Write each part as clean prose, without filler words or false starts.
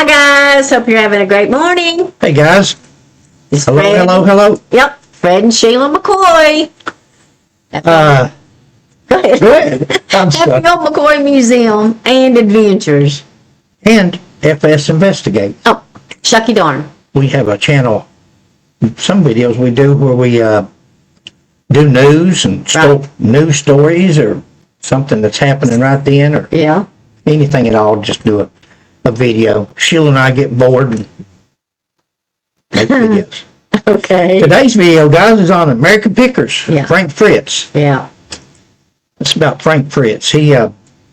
Hi guys, hope you're having a great morning. Hey guys. It's Hello, Fred. hello. Yep, Fred and Sheila McCoy. Go ahead. Go ahead. Hatfield McCoy Museum and Adventures. And FS Investigate. Oh, shucky darn. We have a channel, some videos we do where we do news and news stories or something that's happening right then or anything at all. Just do a video. Sheila and I get bored and make videos. Okay. Today's video, guys, is on American Pickers. Frank Fritz. Yeah. It's about Frank Fritz. He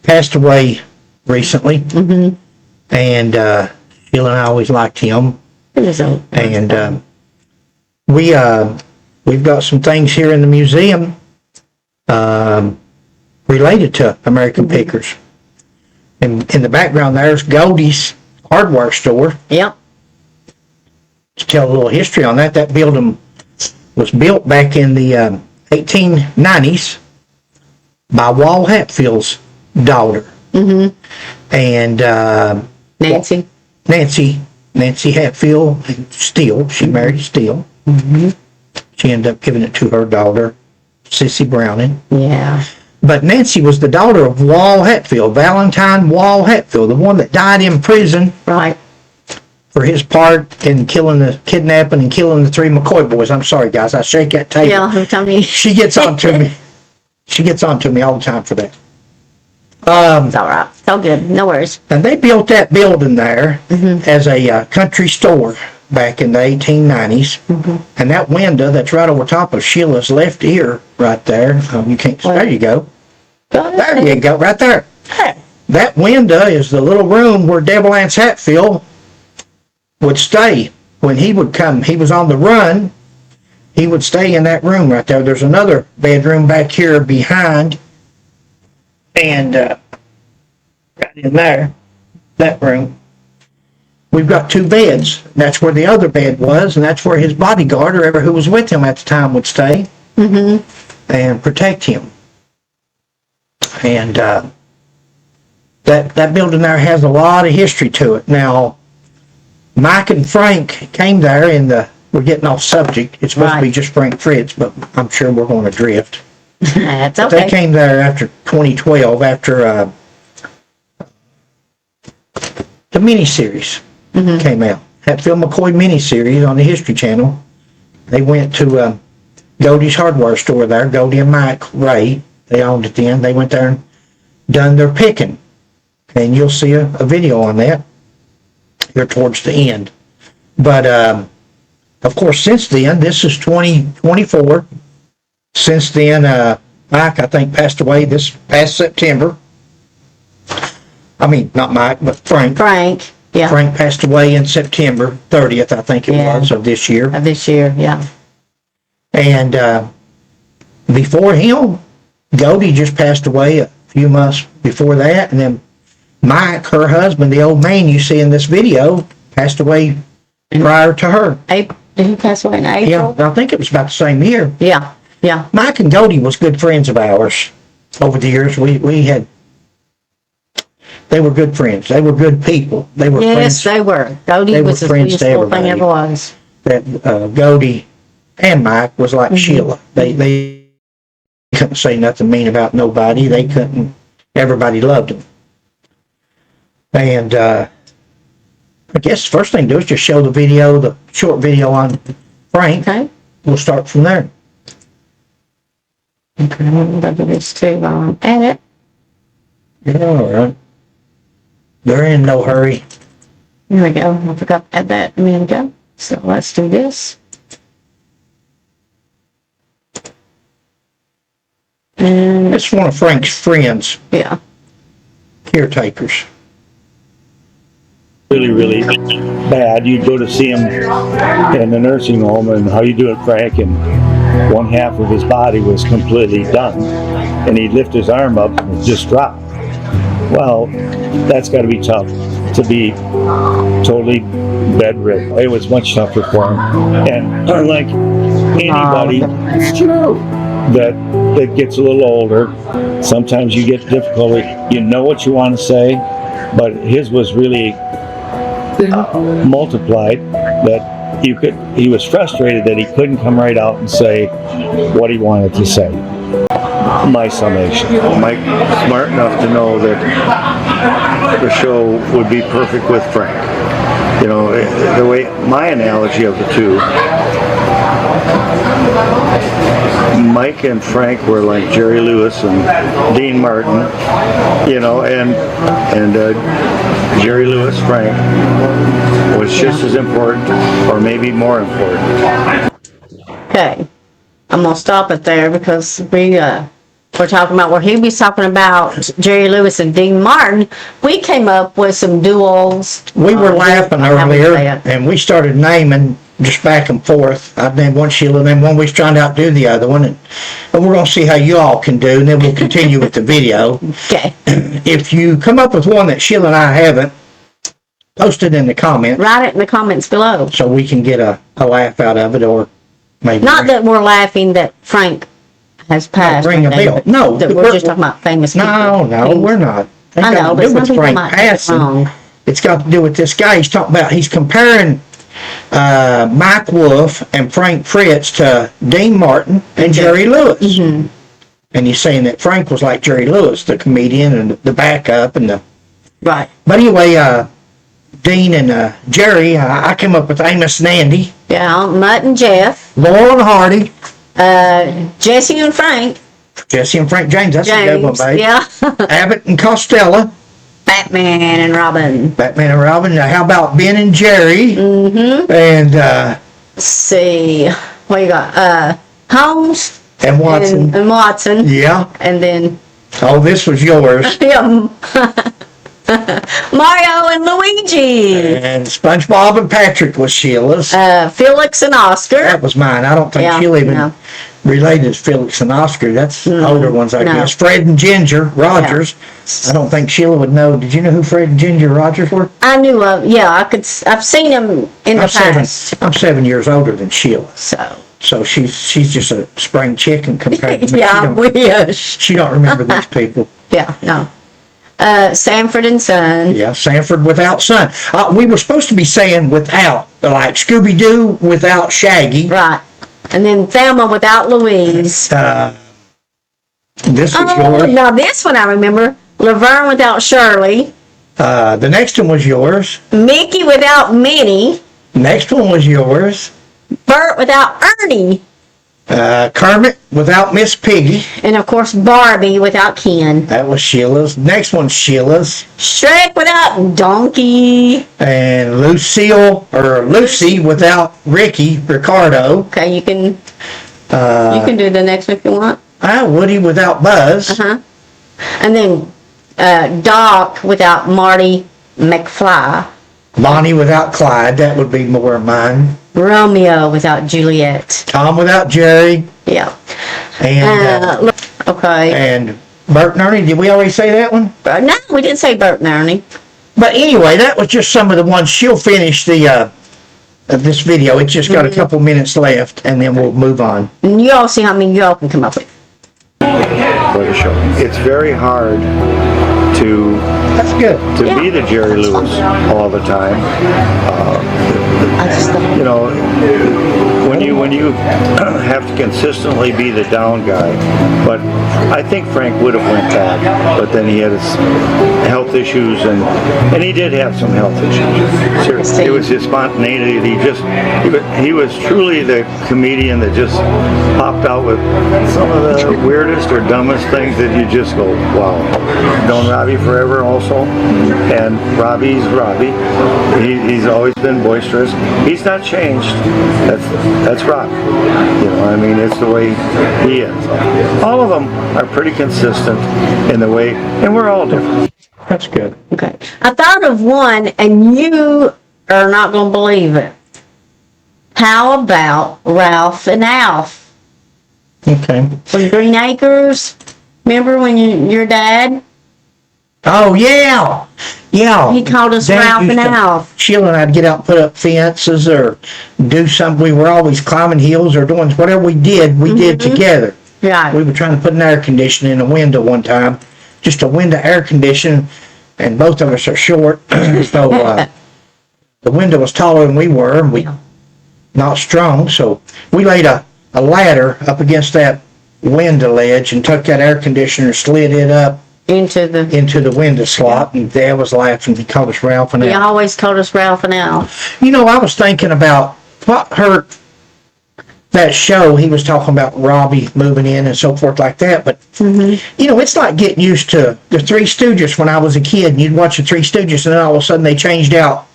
passed away recently. Mm-hmm. And Sheila and I always liked him. And we've got some things here in the museum related to American Pickers. And in the background there's Goldies hardware store. Yep. To tell a little history on that, that building was built back in the 1890s by Wall Hatfield's daughter. Mm-hmm. And Nancy Hatfield Steele. She married Steele. Mm-hmm. She ended up giving it to her daughter, Sissy Browning. Yeah. But Nancy was the daughter of Wall Hatfield, Valentine Wall Hatfield, the one that died in prison. Right. For his part in kidnapping and killing the 3 McCoy boys. I'm sorry, guys. I shake that table. Yeah, tell me. She gets on to me. She gets on to me all the time for that. It's all right. It's all good. No worries. And they built that building there as a country store back in the 1890s. Mm-hmm. And that window that's right over top of Sheila's left ear right there. You can't. There you go. There you go. Right there. Hey. That window is the little room where Devil Anse Hatfield would stay when he would come. He was on the run. He would stay in that room right there. There's another bedroom back here behind. And right in there, that room, we've got 2 beds. That's where the other bed was, and that's where his bodyguard or whoever who was with him at the time would stay and protect him. And that building there has a lot of history to it. Now, Mike and Frank came there in we're getting off subject. It's supposed to be just Frank Fritz, but I'm sure we're going to drift. That's okay. They came there after 2012, after the miniseries came out. Hatfield McCoy miniseries on the History Channel. They went to Goldies hardware store there. Goldie and Mike Ray, they owned it then. They went there and done their picking. And you'll see a video on that here towards the end. But, of course, since then, this is 2024. Since then, Mike, I think, passed away this past September. I mean, not Mike, but Frank. Frank, yeah. Frank passed away in September 30th, I think it was, of this year. Of this year, yeah. And before him, Goldie just passed away a few months before that. And then Mike, her husband, the old man you see in this video, passed away prior to her. Did he pass away in April? Yeah, I think it was about the same year. Yeah, yeah. Mike and Goldie was good friends of ours over the years. They were good friends. They were good people. They were friends. Yes, they were. Goldie was the sweetest little thing ever was. That Goldie and Mike was like Sheila. They couldn't say nothing mean about nobody. They couldn't. Everybody loved them. And I guess the first thing to do is just show the short video on Frank. Okay. We'll start from there. Okay, I'm going to do this too. Edit. Yeah, all right. They're in no hurry. Here we go. I forgot to add that a minute ago. So let's do this. And it's one of Frank's friends. Yeah. Caretakers. Really bad. You'd go to see him in the nursing home, and how you doing, Frank? And one half of his body was completely done, and he'd lift his arm up and it just dropped. Well, that's got to be tough to be totally bedridden. It was much tougher for him, and unlike anybody that gets a little older, sometimes you get difficulty. You know what you want to say, but his was really multiplied that he was frustrated that he couldn't come right out and say what he wanted to say. My summation. Mike smart enough to know that the show would be perfect with Frank. You know, the way my analogy of the two, Mike and Frank were like Jerry Lewis and Dean Martin, you know, and Jerry Lewis, Frank, was just as important, or maybe more important. Okay, I'm gonna stop it there because we're talking about where he was talking about Jerry Lewis and Dean Martin. We came up with some duos. We were laughing earlier, and we started naming just back and forth. I named one Sheila, and then one we was trying to outdo the other one, and we're going to see how you all can do, and then we'll continue with the video. Okay. If you come up with one that Sheila and I haven't, post it in the comments. Write it in the comments below. So we can get a laugh out of it, or maybe... Not that we're laughing that Frank has passed. Ring a bell. No. That we're just talking about famous people. No, we're not. I know, but some people might take it wrong. It's got to do with this guy. He's comparing Mike Wolf and Frank Fritz to Dean Martin and Jerry Lewis. Mm-hmm. And he's saying that Frank was like Jerry Lewis, the comedian and the backup and the... Right. But anyway, Dean and Jerry, I came up with Amos and Andy. Yeah, Mutt and Jeff. Laurel and Hardy. Jesse and Frank. Jesse and Frank James, that's a good one, babe. Yeah. Abbott and Costello. Batman and Robin. Batman and Robin. Now, how about Ben and Jerry? Mm-hmm. And, let's see. What you got? Holmes. And Watson. And Watson. Yeah. And then... Oh, this was yours. Yeah. Mario and Luigi. And SpongeBob and Patrick was Sheila's. Felix and Oscar. That was mine. I don't think Sheila even related to Felix and Oscar. That's older ones, I guess. Fred and Ginger Rogers. Yeah. I don't think Sheila would know. Did you know who Fred and Ginger Rogers were? I knew of. Yeah, I've seen them in the past. I'm 7 years older than Sheila. So she's just a spring chicken compared to me. Yeah, I wish. She don't remember these people. Yeah, no. Sanford and Son. Yeah, Sanford without Son. We were supposed to be saying without, like Scooby-Doo without Shaggy. Right. And then Thelma without Louise. This was yours. Now this one I remember. Laverne without Shirley. The next one was yours. Mickey without Minnie. Next one was yours. Bert without Ernie. Kermit without Miss Piggy. And of course Barbie without Ken. That was Sheila's. Next one's Sheila's. Shrek without Donkey. And Lucy without Ricardo. Okay, you can do the next one if you want. Woody without Buzz. And then Doc without Marty McFly. Bonnie without Clyde. That would be more of mine. Romeo without Juliet. Tom without Jerry. Yeah. And okay. And Bert and Ernie. Did we already say that one? No, we didn't say Bert and Ernie. But anyway, that was just some of the ones. She'll finish the this video. It's just got a couple minutes left, and then we'll move on. And you all see how many y'all can come up with. For the show, it's very hard to be the Jerry Lewis all the time. You know, when you have to consistently be the down guy. But I think Frank would have went back, but then he had his health issues, and he did have some health issues. Seriously, it was his spontaneity. He was truly the comedian that just popped out with some of the weirdest or dumbest things that you just go, wow. Known Robbie forever also, and Robbie's Robbie. He's always been boisterous. He's not changed. That's Robbie. You know, I mean, it's the way he is. All of them are pretty consistent in the way, and we're all different. That's good. Okay. I thought of one, and you are not going to believe it. How about Ralph and Alf? Okay. From Green Acres? Remember when your dad? Oh, yeah. Yeah. He called us Ralph and Alf. Sheila and I'd get out and put up fences or do something. We were always climbing hills or doing whatever we did together. Right. We were trying to put an air conditioner in a window one time. Just a window air conditioner, and both of us are short. So the window was taller than we were, and we Yeah. not strong, so we laid a ladder up against that window ledge and took that air conditioner, slid it up Into the, window slot, and Dad was laughing. He called us Ralph and he Al. always called us Ralph and Al. You know, I was thinking about what hurt that show. He was talking about Robbie moving in and so forth like that, but you know, it's like getting used to the Three Stooges when I was a kid, and you'd watch the Three Stooges, and then all of a sudden they changed out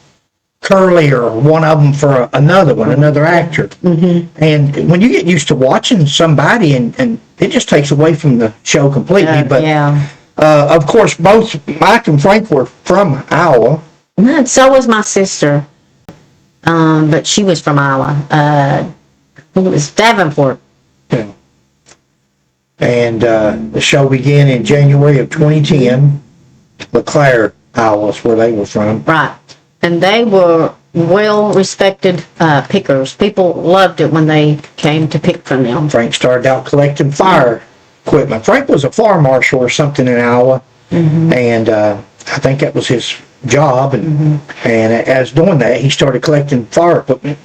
Curly or one of them for another one, another actor. And when you get used to watching somebody, and it just takes away from the show completely. But Yeah. of course, both Mike and Frank were from Iowa. And so was my sister. But she was from Iowa. It was Davenport. And the show began in January of 2010. LeClaire, Iowa is where they were from. Right. And they were well-respected pickers. People loved it when they came to pick from them. Frank started out collecting fire equipment. Frank was a fire marshal or something in Iowa, and I think that was his job. And as doing that, he started collecting fire equipment.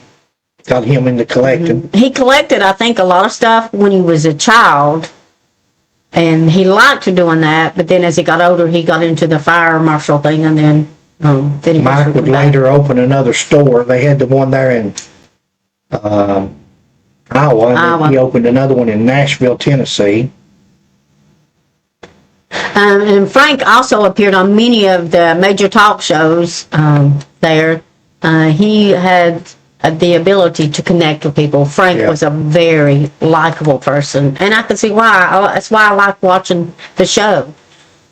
Got him into collecting. He collected, I think, a lot of stuff when he was a child, and he liked doing that. But then as he got older, he got into the fire marshal thing, and then he Mike would later open another store. They had the one there in Iowa, and then he opened another one in Nashville, Tennessee. And Frank also appeared on many of the major talk shows there. He had the ability to connect with people. Frank was a very likable person, and I can see why. That's why I like watching the show.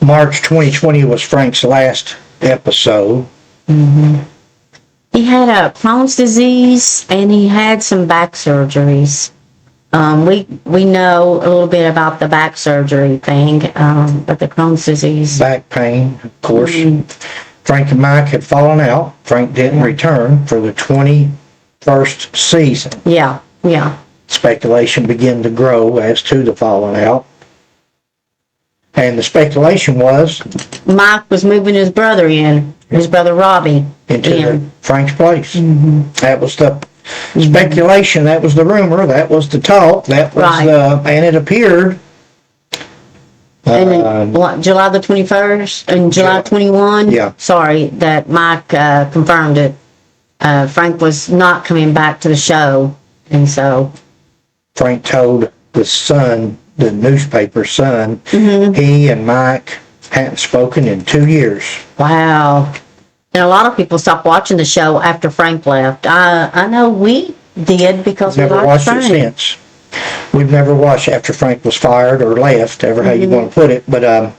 March 2020 was Frank's last episode. He had Crohn's disease, and he had some back surgeries. We know a little bit about the back surgery thing, but the Crohn's disease. Back pain, of course. Frank and Mike had fallen out. Frank didn't return for the 21st season. Yeah. Speculation began to grow as to the falling out. And the speculation was Mike was moving his brother in, his brother Robbie. into Frank's place. That was the speculation, that was the rumor, that was the talk, that was and it appeared. And in July the 21st, and July 21? Yeah. Sorry, that Mike confirmed it. Frank was not coming back to the show, and so. Frank told the Sun, the newspaper Sun, he and Mike hadn't spoken in 2 years. Wow. And a lot of people stopped watching the show after Frank left. I know we did because we Never liked watched Frank. it since. We've never watched after Frank was fired or left, ever how you want to put it, but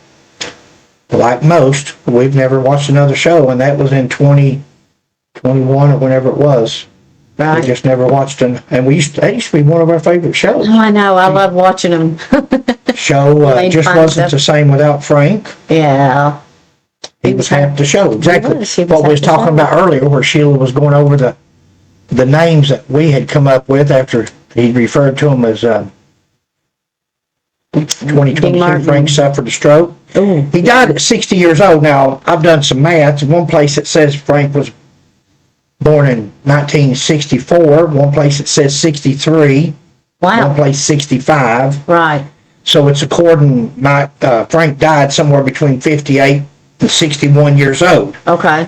like most, we've never watched another show, and that was in 2021 or whenever it was. Right. We just never watched them, and that used to be one of our favorite shows. Oh, I know. I love watching them. Show just wasn't the same without Frank. Yeah. He was half the show. Exactly He was what we was half the talking show. about earlier, where Sheila was going over the names that we had come up with after he referred to them as 2022. Frank suffered a stroke. Ooh. He died at 60 years old. Now, I've done some math. In one place it says Frank was born in 1964. One place it says 63. Wow. One place 65. Right. So it's according, Frank died somewhere between 58 and 61 years old. Okay.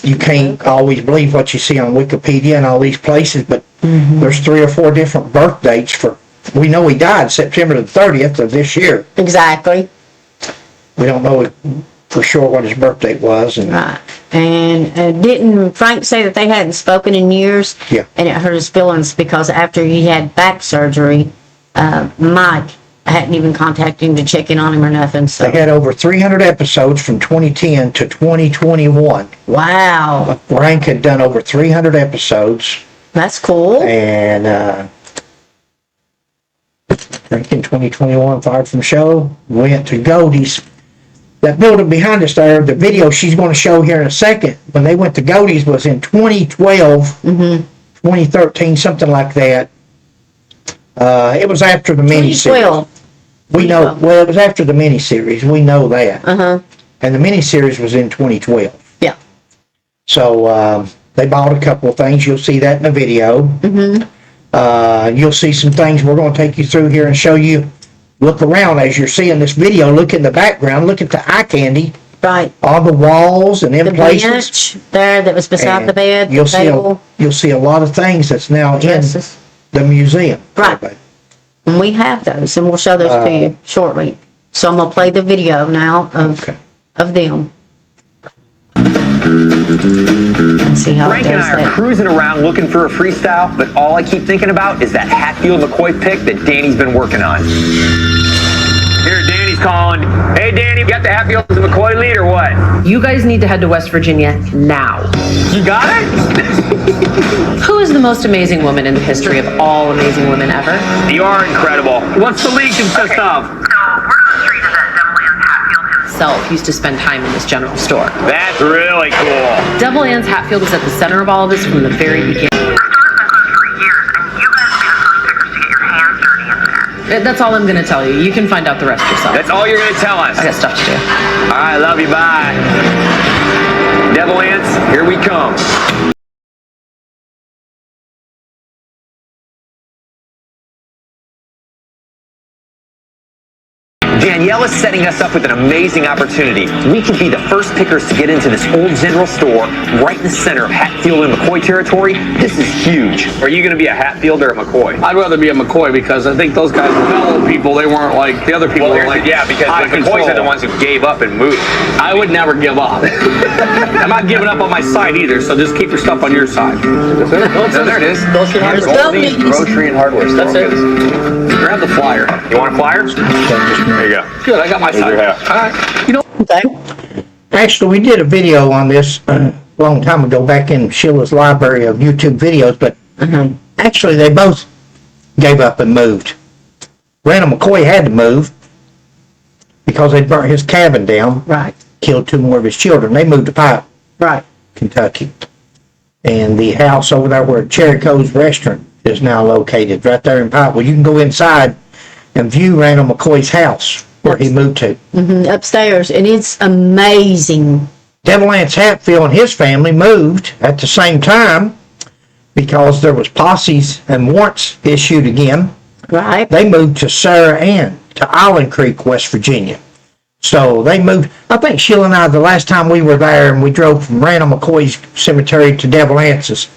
You can't always believe what you see on Wikipedia and all these places, but there's 3 or 4 different birth dates we know he died September the 30th of this year. Exactly. We don't know for sure what his birth date was. Right. And didn't Frank say that they hadn't spoken in years? Yeah. And it hurt his feelings because after he had back surgery, Mike hadn't even contacted him to check in on him or nothing. So. They had over 300 episodes from 2010 to 2021. Wow. Frank had done over 300 episodes. That's cool. And Frank in 2021 fired from the show, went to Goldies. That building behind us there, the video she's going to show here in a second, when they went to Goldies was in 2012, 2013, something like that. It was after the miniseries. 2012. We know, well, it was after the miniseries. We know that. Uh-huh. And the miniseries was in 2012. Yeah. So They bought a couple of things. You'll see that in the video. You'll see some things we're going to take you through here and show you. Look around as you're seeing this video. Look in the background. Look at the eye candy. Right. On the walls and in The places. bench there that was beside And the bed, You'll the see table, you'll see a lot of things that's now dresses. in the museum. Right. And we have those, and we'll show those to you shortly. So I'm gonna play the video now of them. Let's see how Frank it and does I are that. cruising around looking for a freestyle, but all I keep thinking about is that Hatfield McCoy pick that Danny's been working on. Here, Danny's calling. Hey, Danny, you got the Hatfield and McCoy lead or what? You guys need to head to West Virginia now. You got it? Who is the most amazing woman in the history of all amazing women ever? You are incredible. What's the league consist of? Self used to spend time in this general store. That's really cool. Double Ann's Hatfield was at the center of all of this from the very beginning. That's all I'm going to tell you. You can find out the rest yourself. That's all you're going to tell us. I got stuff to do. All right, love you. Bye. Devil Ants, here we come. Danielle is setting us up with an amazing opportunity. We could be the first pickers to get into this old general store right in the center of Hatfield and McCoy territory. This is huge. Are you going to be a Hatfield or a McCoy? I'd rather be a McCoy because I think those guys were mellow people. They weren't like the other people. Well, Were like yeah, because high the McCoys control. are the ones who gave up and moved. I would never give up. I'm not giving up on my side either, so just keep your stuff on your side. No, there it is. Goldies. Grocery and hardware store. That's it. Grab the flyer. You want a flyer? There you go. Good, I got my side. your half. All right. You know, Okay. Actually, we did a video on this a long time ago back in Sheila's library of YouTube videos, but actually they both gave up and moved. Randall McCoy had to move because they burnt his cabin down, Right. killed 2 more of his children. They moved to Pipe, Right. Kentucky. And the house over there where Cherryco's restaurant is now located, right there in Pipe. Well, you can go inside and view Randall McCoy's house where he moved to. Upstairs, and it's amazing. Devil Ants Hatfield and his family moved at the same time because there was posses and warrants issued again. Right. They moved to Sarah Ann, to Island Creek, West Virginia. So they moved. I think Sheila and I, the last time we were there and we drove from Randall McCoy's cemetery to Devil Ants's,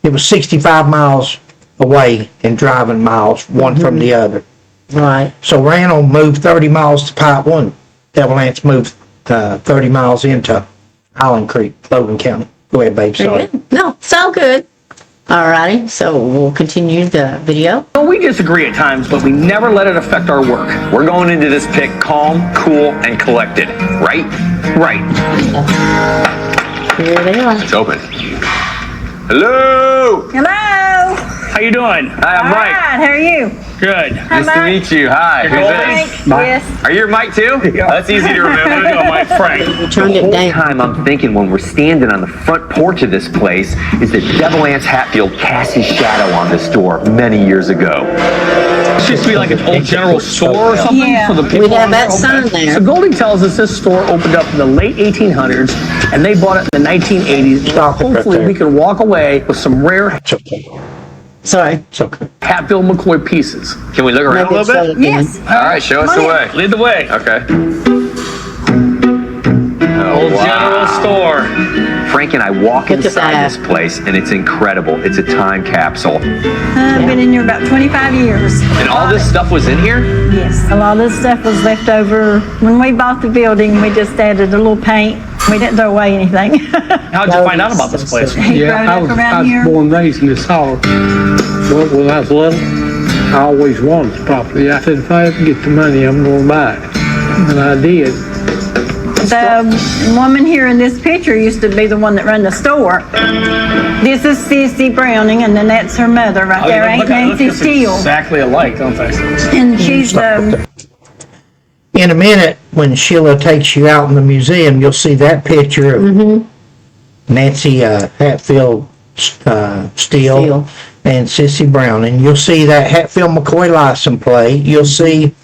it was 65 miles away in driving miles, one from the other. Right. So Randall moved 30 miles to Pipe 1. Devil Ants moved 30 miles into Island Creek, Logan County. Go ahead, babe. Sorry. No, it's all good. Alrighty, so we'll continue the video. we disagree at times, but we never let it affect our work. We're going into this pick calm, cool, and collected. Right? Right. Here they are. It's open. Hello! Hello. How you doing? Hi, I'm All Mike. right, how are you? Good. Nice to meet you. Hi. Who's this? Yes. Are you Mike too? Yeah. That's easy to remember. My Frank. We turned The it whole down. time I'm thinking when we're standing on the front porch of this place is that Devil Ants Hatfield cast his shadow on this door many years ago. This used to be like an old general store or something Yeah. for the people. We have on that there. sign there. So Goldie tells us this store opened up in the late 1800s, and they bought it in the 1980s. Stop it right Hopefully, there. we can walk away with some rare It's okay. Sorry. It's okay. Hatfield McCoy pieces. Can we look around Maybe a it's little bit? again. Yes. All right, show us Come the on way. Lead the way. Okay. Old general store. Frank and I walk Look at inside that. this place, and it's incredible. It's a time capsule. I've been in here about 25 years. And all this stuff was in here? Yes. A lot of this stuff was left over. When we bought the building, we just added a little paint. We didn't throw away anything. How'd you find out about this place? He brought I it was, up I around was here. born and raised in this house. But when I was little, I always wanted the property. I said, if I ever get the money, I'm going to buy it. And I did. The woman here in this picture used to be the one that ran the store. This is Sissy Browning, and then that's her mother right there, Aunt Nancy Steele. Exactly alike, don't they? And she's In a minute, when Sheila takes you out in the museum, you'll see that picture of Nancy Hatfield Steele and Sissy Brown. And you'll see that Hatfield McCoy license plate. You'll see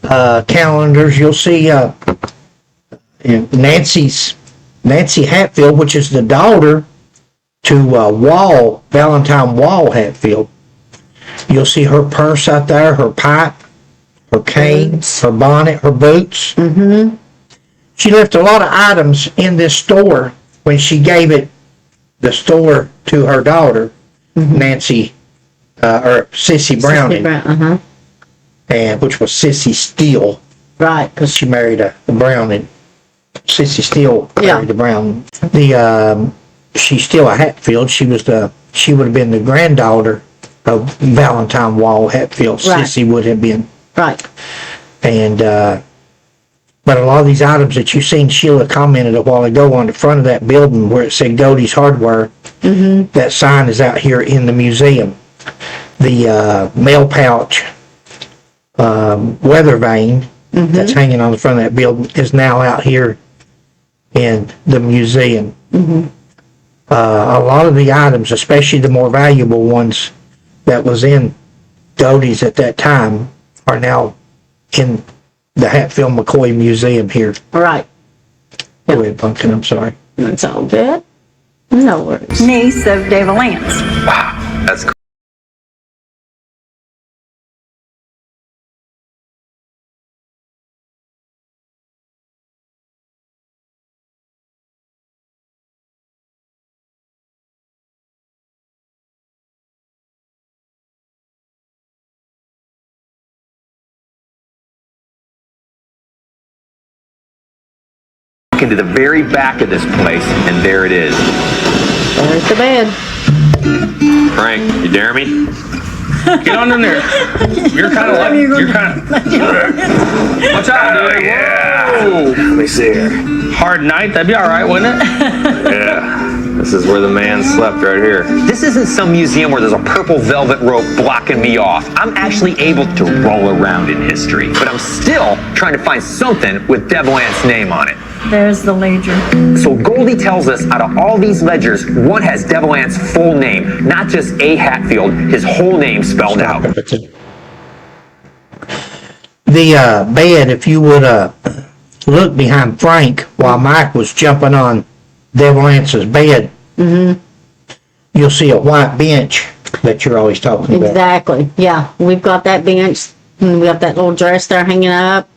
calendars. You'll see Nancy Hatfield, which is the daughter to Valentine Wall Hatfield. You'll see her purse out there, her pipe, her cane, her bonnet, her boots. Mm-hmm. She left a lot of items in this store when she gave the store to her daughter, Nancy, or Sissy Browning, and which was Sissy Steele. Right. Because she married a Browning. Sissy Steele married a Browning. She's still a Hatfield. She would have been the granddaughter of Valentine Wall Hatfield. Right. Sissy would have been. Right. And, but a lot of these items that you seen, Sheila commented a while ago on the front of that building where it said Goldies Hardware, that sign is out here in the museum. The mail pouch weather vane that's hanging on the front of that building is now out here in the museum. A lot of the items, especially the more valuable ones that was in Goldies at that time, are now in the Hatfield McCoy Museum here. Right. Go ahead, Pumpkin, I'm sorry. That's all good. No worries. Niece of Dave Lance. Wow, that's cool. Into the very back of this place, and there it is. There's the bed. Frank, you dare me? Get on in there. You're kind of watch out, dude. Yeah. Whoa. Let me see here. Hard night. That'd be all right, wouldn't it? Yeah. This is where the man slept right here. This isn't some museum where there's a purple velvet rope blocking me off. I'm actually able to roll around in history, but I'm still trying to find something with Deb Lance's name on it. There's the ledger. So Goldie tells us out of all these ledgers, one has Deb Lance's full name, not just A. Hatfield, his whole name spelled out. The bed, if you would look behind Frank while Mike was jumping on Deb Lance's bed, you'll see a white bench that you're always talking about. Exactly. Yeah. We've got that bench, and we got that little dress there hanging up.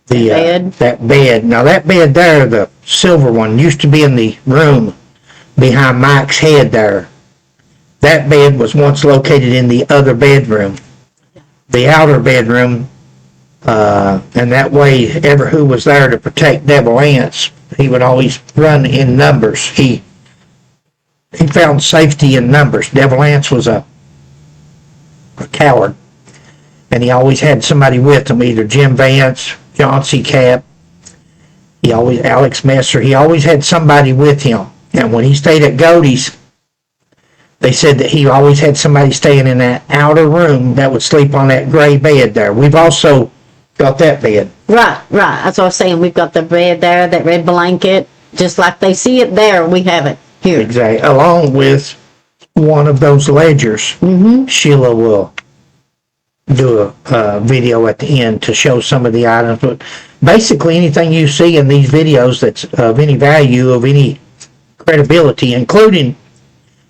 The bed. That bed. Now that bed there, the silver one, used to be in the room behind Mike's head there. That bed was once located in the other bedroom, the outer bedroom, and that way, ever who was there to protect Deb Lance, he would always run in numbers. He found safety in numbers. Deb Lance was a coward, and he always had somebody with him, either Jim Vance, John C. Cap, Alex Messer. He always had somebody with him. And when he stayed at Goldies, they said that he always had somebody staying in that outer room that would sleep on that gray bed there. We've also got that bed. Right. That's what I was saying. We've got the bed there, that red blanket. Just like they see it there, we have it here. Exactly. Along with one of those ledgers. Sheila will do a video at the end to show some of the items. But basically anything you see in these videos that's of any value, of any credibility, including,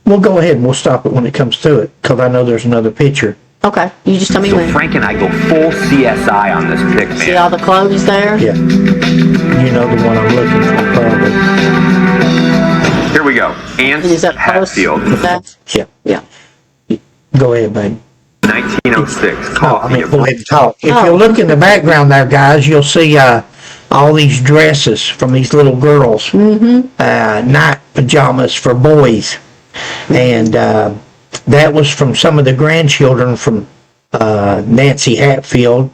we'll go ahead and we'll stop it when it comes to it, because I know there's another picture. Okay. You just tell me So when. Frank and I go full CSI on this pic, See man. all the clothes there? Yeah. You know the one I'm looking for, probably. Here we go. Ants Is that close? Hatfield, That's, Yeah. yeah. Go ahead, baby. 1906. Oh, Coffee. go ahead and talk. If you look in the background there, guys, you'll see all these dresses from these little girls. Night pajamas for boys. And that was from some of the grandchildren from Nancy Hatfield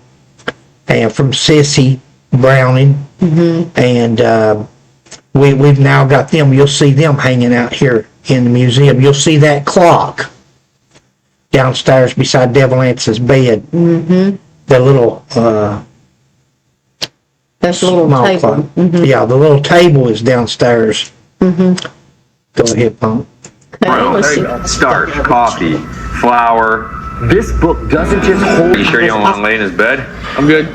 and from Sissy Browning. And we've now got them. You'll see them hanging out here in the museum. You'll see that clock downstairs beside Deb Lance's bed. The little That's a little small table. clock. Yeah, the little table is downstairs. Go ahead, Pump. Okay, let's see. Starch, coffee, flour. This book doesn't just hold. You sure you don't want to lay in his bed? I'm good.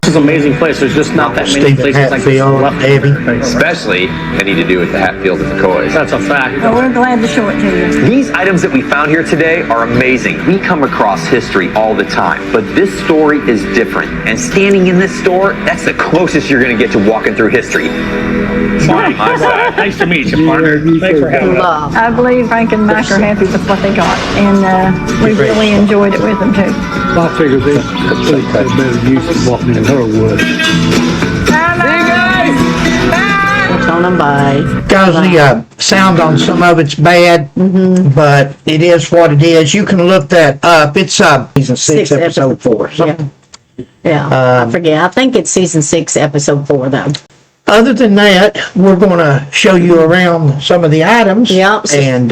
This is an amazing place. There's just not that many Stephen places like this Hatfield, left. Debbie. Especially anything to do with the Hatfield and McCoys. That's a fact. Well, we're glad to show it to you. These items that we found here today are amazing. We come across history all the time, but this story is different. And standing in this store, that's the closest you're going to get to walking through history. Marty, nice to meet you, partner. Thanks for having us. Love. I believe Frank and Mike are happy with what they got, and we really enjoyed it with them too. I figure they complete that better use of what me and her would. What's on them by? Because the sound on some of it's bad, but it is what it is. You can look that up. It's season 6, episode 4. Yeah. Yeah, I forget. I think it's season 6, episode 4, though. Other than that, we're going to show you around some of the items. Yep. And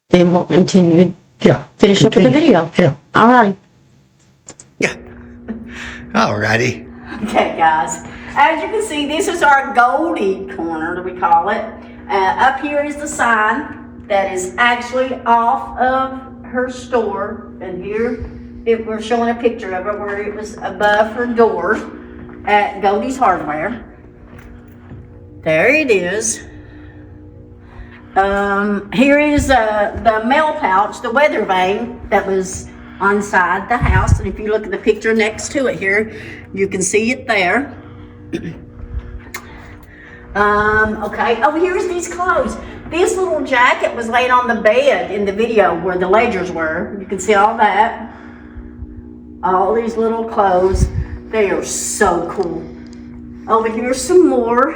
Then we'll continue. yeah, Finish up with the video. Yeah. All right. Alrighty. Okay, guys. As you can see, this is our Goldie corner, we call it. Up here is the sign that is actually off of her store. And here we're showing a picture of it where it was above her door at Goldies Hardware. There it is. Here is the mail pouch, the weather vane that was inside the house. And if you look at the picture next to it here, you can see it there. Okay, oh, here's these clothes. This little jacket was laid on the bed in the video where the ledgers were. You can see all that. All these little clothes. They are so cool. Over here's some more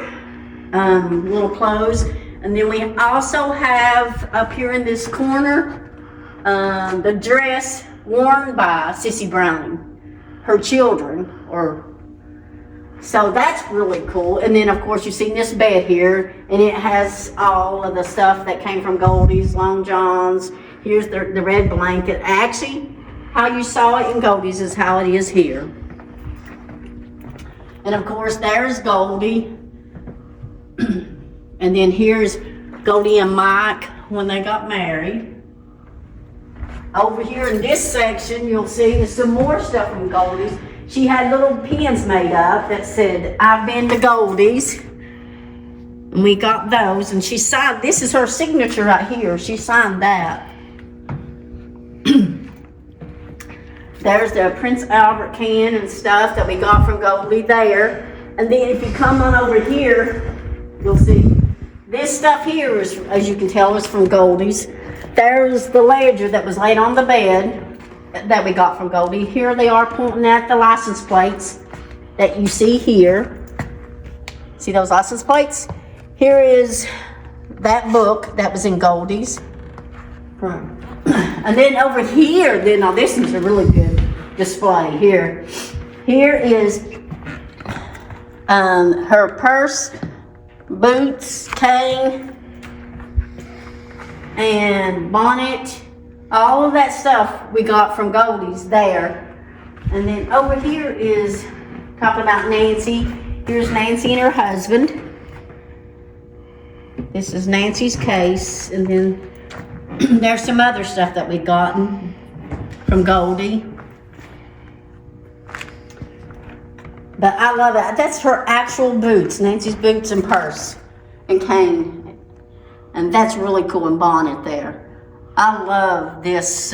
little clothes. And then we also have up here in this corner the dress worn by Sissy Browning, her children, so that's really cool. And then of course you've seen this bed here, and it has all of the stuff that came from Goldies, Long John's. Here's the red blanket. Actually, how you saw it in Goldies is how it is here. And of course there's Goldie. And then here's Goldie and Mike when they got married. Over here in this section, you'll see there's some more stuff from Goldies. She had little pins made up that said, "I've been to Goldies." And we got those, and she signed, this is her signature right here. She signed that. There's the Prince Albert can and stuff that we got from Goldie there. And then if you come on over here, you'll see this stuff here is, as you can tell, is from Goldies. There's the ledger that was laid on the bed that we got from Goldie. Here they are pointing at the license plates that you see here. See those license plates? Here is that book that was in Goldie's. And then over here, now this is a really good display here. Here is her purse, boots, cane, and bonnet. All of that stuff we got from Goldie's there. And then over here is talking about Nancy. Here's Nancy and her husband. This is Nancy's case. And then there's some other stuff that we've gotten from Goldie. But I love it. That's her actual boots, Nancy's boots and purse and cane. And that's really cool, and bonnet there. I love this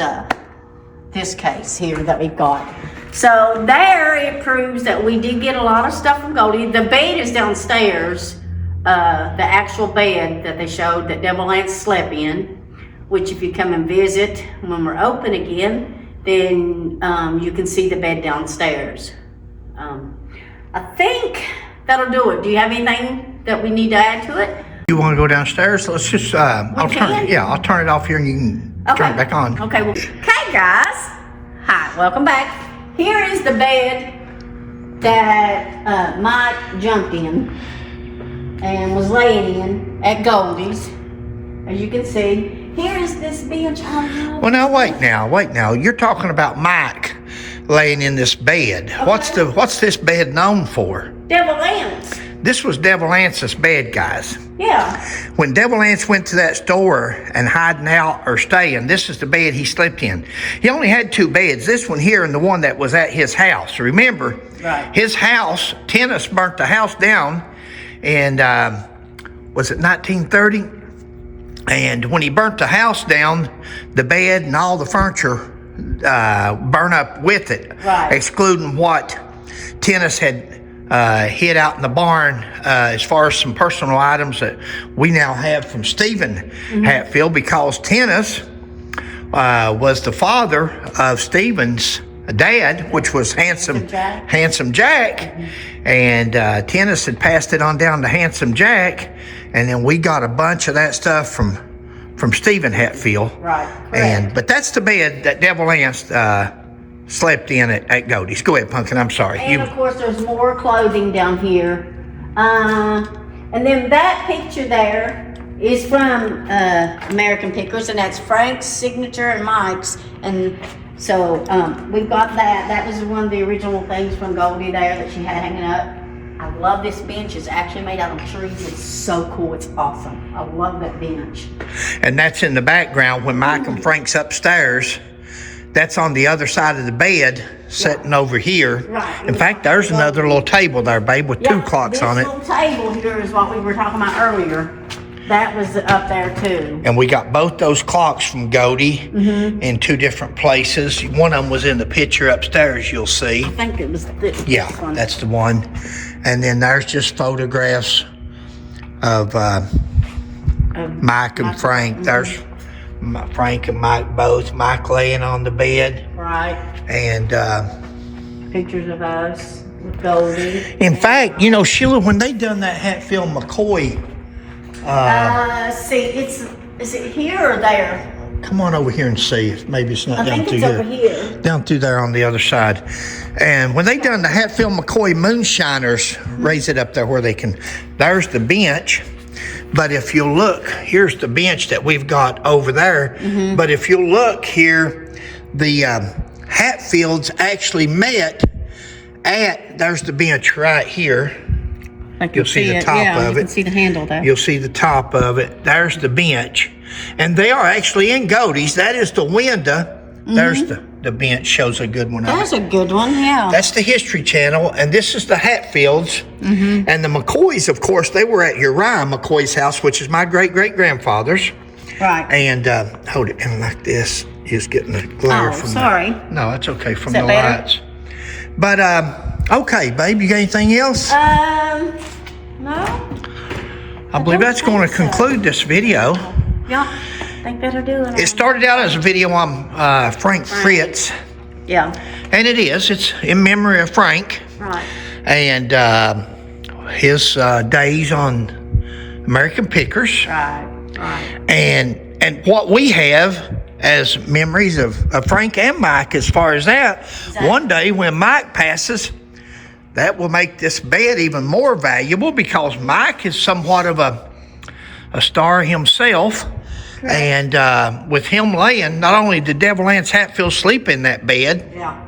this case here that we've got. So there it proves that we did get a lot of stuff from Goldie. The bed is downstairs, the actual bed that they showed that Devil Lance slept in, which if you come and visit when we're open again, then you can see the bed downstairs. I think that'll do it. Do you have anything that we need to add to it? You want to go downstairs? Let's just, I'll turn it off here and you can turn it back on. Okay, well, okay guys. Hi, welcome back. Here is the bed that Mike jumped in and was laying in at Goldie's. As you can see, here is this bench. Well, now wait now. You're talking about Mike laying in this bed. Okay. What's this bed known for? Devil Lance. this was Devil Ance's bed, guys. Yeah. When Devil Anse went to that store and hiding out or staying, this is the bed he slept in. He only had 2 beds, this one here and the one that was at his house. Remember, Right. his house, Tennis burnt the house down in, was it 1930? And when he burnt the house down, the bed and all the furniture burned up with it, Right. excluding what Tennis had hid out in the barn as far as some personal items that we now have from Stephen Hatfield, because Tennis was the father of Stephen's dad, which was Handsome Jack. And Tennis had passed it on down to Handsome Jack, and then we got a bunch of that stuff from Stephen Hatfield. Right. But that's the bed that Devil Anse slept in at Goldies. Go ahead, Pumpkin. I'm sorry. And of course, there's more clothing down here. And then that picture there is from American Pickers, and that's Frank's signature and Mike's. And so we've got that. That was one of the original things from Goldie there that she had hanging up. I love this bench. It's actually made out of trees. It's so cool. It's awesome. I love that bench. And that's in the background when Mike and Frank's upstairs. That's on the other side of the bed, sitting over here. Right. In fact, there's another little table there, babe, with 2 clocks on it. This little table here is what we were talking about earlier. That was up there too. And we got both those clocks from Goldie in 2 different places. One of them was in the picture upstairs, you'll see. I think it was this one. That's the one. And then there's just photographs of Mike and Frank. There's Frank and Mike both. Mike laying on the bed. Right. And Pictures of us with Goldie. in fact, you know, Sheila, when they done that Hatfield McCoy, See, is it here or there? come on over here and see if maybe it's not I down think through it's here. over here. Down through there on the other side. And when they done the Hatfield McCoy Moonshiners, raise it up there where they can, there's the bench. But if you look, here's the bench that we've got over there. But if you look here, the Hatfields actually met at, there's the bench right here. You'll see the top of you it. can see the handle there. You'll see the top of it. There's the bench. And they are actually in Goldies. That is the window. There's the bench, shows a good one. That's a good one, yeah. That's the History Channel, and this is the Hatfields. And the McCoys, of course, they were at Uriah McCoy's house, which is my great-great-grandfather's. Right. And hold it in like this. Is getting the glare from sorry. No, that's okay, from Is the that better? lights. But, okay, babe, you got anything else? No. I believe that's going to conclude this video. Yeah, I think that'll do it. It started out as a video on Frank Fritz, Yeah, and it is. It's in memory of Frank right. and his days on American Pickers. Right. And what we have as memories of Frank and Mike as far as that, Exactly. one day when Mike passes, that will make this bed even more valuable because Mike is somewhat of a star himself. Correct. And with him laying, not only did Devil Anse Hatfield sleep in that bed, Yeah.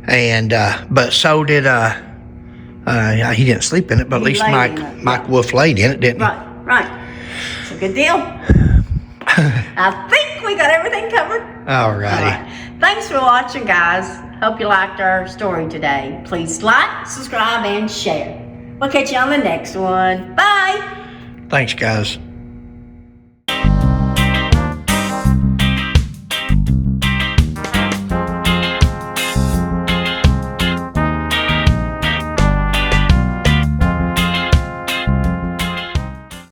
and but so did he didn't sleep in it, but at He least laid in it, Mike Wolf laid in it, didn't he? Right. It's a good deal. I think we got everything covered. All righty. Right. Thanks for watching, guys. Hope you liked our story today. Please like, subscribe, and share. We'll catch you on the next one. Bye. Thanks, guys.